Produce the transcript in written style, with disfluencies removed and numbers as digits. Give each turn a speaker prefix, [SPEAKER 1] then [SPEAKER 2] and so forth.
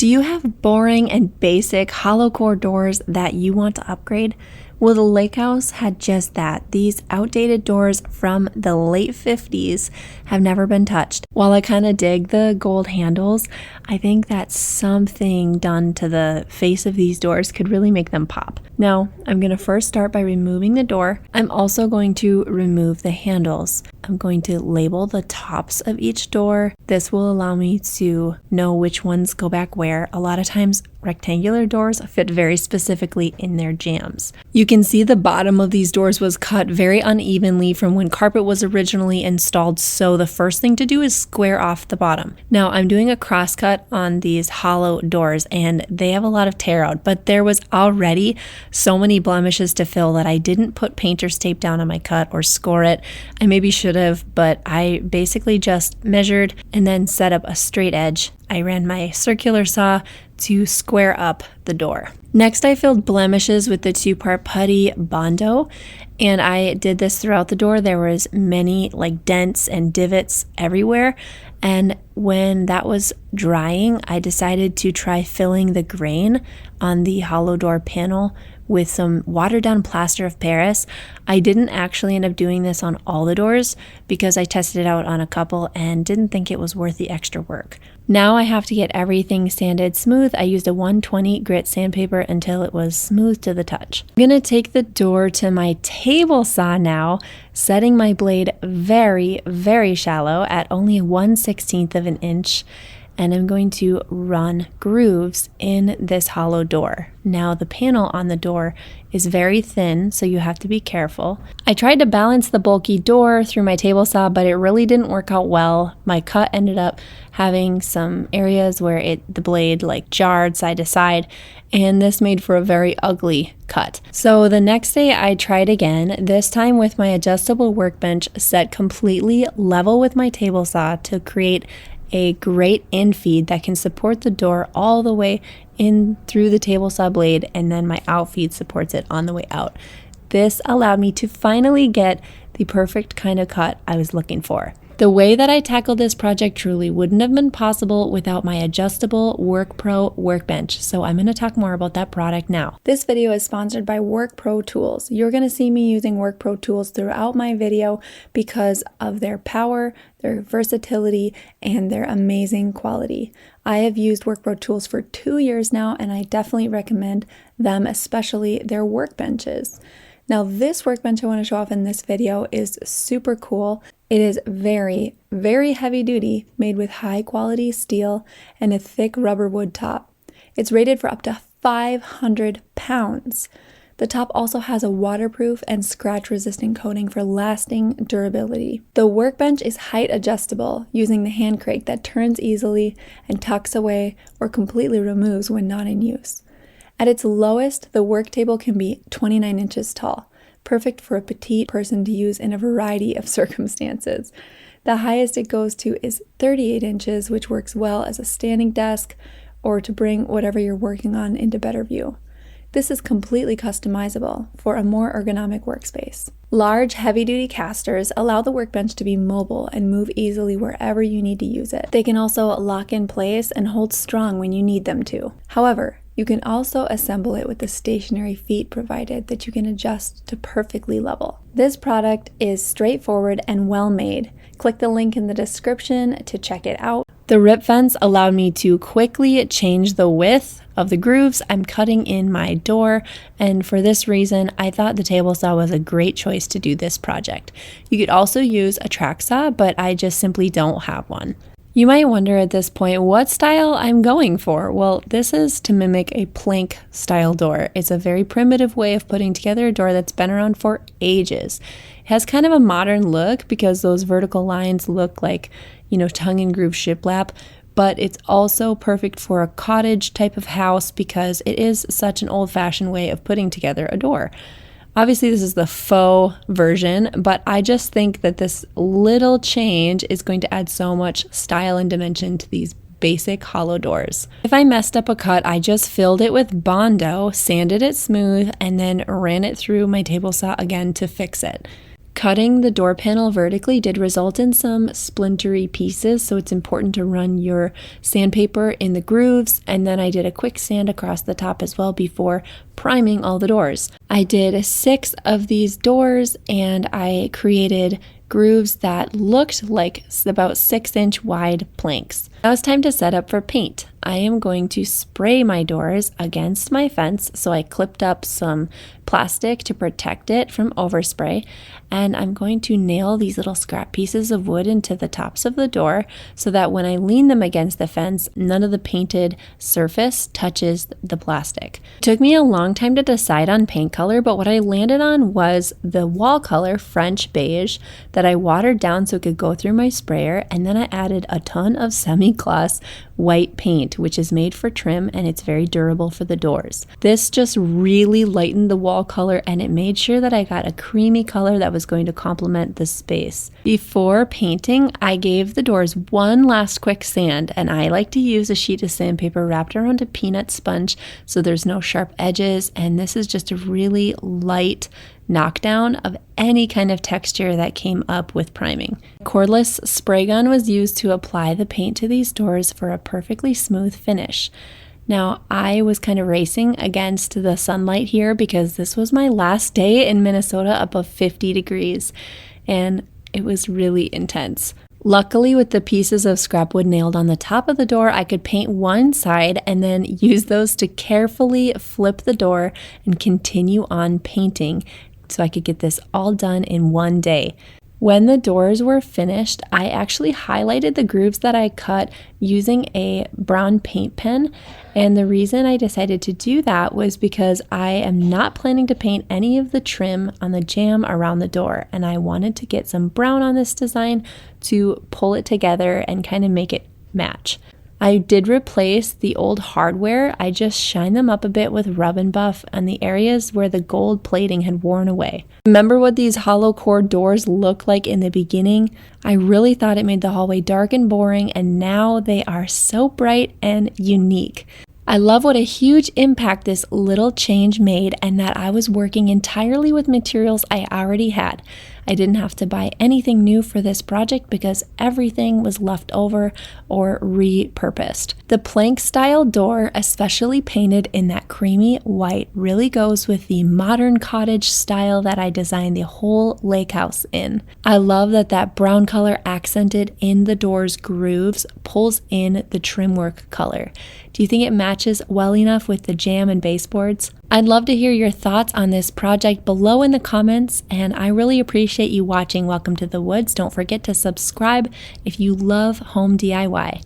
[SPEAKER 1] Do you have boring and basic hollow core doors that you want to upgrade? Well, the Lake House had just that. These outdated doors from the late 50s have never been touched. While I kind of dig the gold handles, I think that something done to the face of these doors could really make them pop. Now, I'm going to first start by removing the door. I'm also going to remove the handles. I'm going to label the tops of each door. This will allow me to know which ones go back where. A lot of times, rectangular doors fit very specifically in their jambs. You can see the bottom of these doors was cut very unevenly from when carpet was originally installed, so the first thing to do is square off the bottom. Now I'm doing a cross cut on these hollow doors and they have a lot of tear out, but there was already so many blemishes to fill that I didn't put painter's tape down on my cut or score it. I maybe should have, but I basically just measured and then set up a straight edge. I ran my circular saw to square up the door. Next, I filled blemishes with the 2-part putty Bondo, and I did this throughout the door. There was many dents and divots everywhere, and when that was drying, I decided to try filling the grain on the hollow door panel with some watered down plaster of Paris. I didn't actually end up doing this on all the doors because I tested it out on a couple and didn't think it was worth the extra work. Now I have to get everything sanded smooth. I used a 120 grit sandpaper until it was smooth to the touch. I'm gonna take the door to my table saw now, setting my blade very, very shallow at only 1/16 of an inch. And I'm going to run grooves in this hollow door. Now the panel on the door is very thin, so you have to be careful. I tried to balance the bulky door through my table saw, but it really didn't work out well. My cut ended up having some areas where the blade jarred side to side, and this made for a very ugly cut. So the next day I tried again, this time with my adjustable workbench set completely level with my table saw to create a great infeed that can support the door all the way in through the table saw blade, and then my outfeed supports it on the way out. This allowed me to finally get the perfect kind of cut I was looking for. The way that I tackled this project truly wouldn't have been possible without my adjustable WorkPro workbench, so I'm going to talk more about that product now. This video is sponsored by WorkPro tools. You're going to see me using WorkPro tools throughout my video because of their power, their versatility, and their amazing quality. I have used WorkPro tools for 2 years now, and I definitely recommend them, especially their workbenches. Now this workbench I want to show off in this video is super cool. It is very, very heavy duty, made with high quality steel and a thick rubber wood top. It's rated for up to 500 pounds. The top also has a waterproof and scratch resistant coating for lasting durability. The workbench is height adjustable using the hand crank that turns easily and tucks away or completely removes when not in use. At its lowest, the work table can be 29 inches tall, perfect for a petite person to use in a variety of circumstances. The highest it goes to is 38 inches, which works well as a standing desk or to bring whatever you're working on into better view. This is completely customizable for a more ergonomic workspace. Large, heavy-duty casters allow the workbench to be mobile and move easily wherever you need to use it. They can also lock in place and hold strong when you need them to. However, you can also assemble it with the stationary feet provided that you can adjust to perfectly level. This product is straightforward and well made. Click the link in the description to check it out. The rip fence allowed me to quickly change the width of the grooves I'm cutting in my door, and for this reason, I thought the table saw was a great choice to do this project. You could also use a track saw, but I just simply don't have one. You might wonder at this point what style I'm going for. Well, this is to mimic a plank style door. It's a very primitive way of putting together a door that's been around for ages. It has kind of a modern look because those vertical lines look like, tongue and groove shiplap, but it's also perfect for a cottage type of house because it is such an old-fashioned way of putting together a door. Obviously, this is the faux version, but I just think that this little change is going to add so much style and dimension to these basic hollow doors. If I messed up a cut, I just filled it with Bondo, sanded it smooth, and then ran it through my table saw again to fix it. Cutting the door panel vertically did result in some splintery pieces, so it's important to run your sandpaper in the grooves, and then I did a quick sand across the top as well before priming all the doors. I did 6 of these doors, and I created grooves that looked like about 6-inch wide planks. Now it's time to set up for paint. I am going to spray my doors against my fence, so I clipped up some plastic to protect it from overspray, and I'm going to nail these little scrap pieces of wood into the tops of the door so that when I lean them against the fence, none of the painted surface touches the plastic. It took me a long time to decide on paint color, but what I landed on was the wall color French beige that I watered down so it could go through my sprayer, and then I added a ton of semi-gloss white paint, which is made for trim and it's very durable for the doors. This just really lightened the wall color, and it made sure that I got a creamy color that was going to complement the space. Before painting, I gave the doors one last quick sand, and I like to use a sheet of sandpaper wrapped around a peanut sponge so there's no sharp edges, and this is just a really light knockdown of any kind of texture that came up with priming. Cordless spray gun was used to apply the paint to these doors for a perfectly smooth finish. Now, I was kind of racing against the sunlight here because this was my last day in Minnesota above 50 degrees, and it was really intense. Luckily, with the pieces of scrap wood nailed on the top of the door, I could paint one side and then use those to carefully flip the door and continue on painting so I could get this all done in one day. When the doors were finished, I actually highlighted the grooves that I cut using a brown paint pen, and the reason I decided to do that was because I am not planning to paint any of the trim on the jamb around the door, and I wanted to get some brown on this design to pull it together and kind of make it match. I did replace the old hardware. I just shined them up a bit with rub and buff on the areas where the gold plating had worn away. Remember what these hollow core doors looked like in the beginning? I really thought it made the hallway dark and boring, and now they are so bright and unique. I love what a huge impact this little change made, and that I was working entirely with materials I already had. I didn't have to buy anything new for this project because everything was left over or repurposed. The plank style door, especially painted in that creamy white, really goes with the modern cottage style that I designed the whole lake house in. I love that that brown color accented in the door's grooves pulls in the trim work color. Do you think it matches well enough with the jamb and baseboards? I'd love to hear your thoughts on this project below in the comments, and I really appreciate you watching. Welcome to the Woods. Don't forget to subscribe if you love home DIY.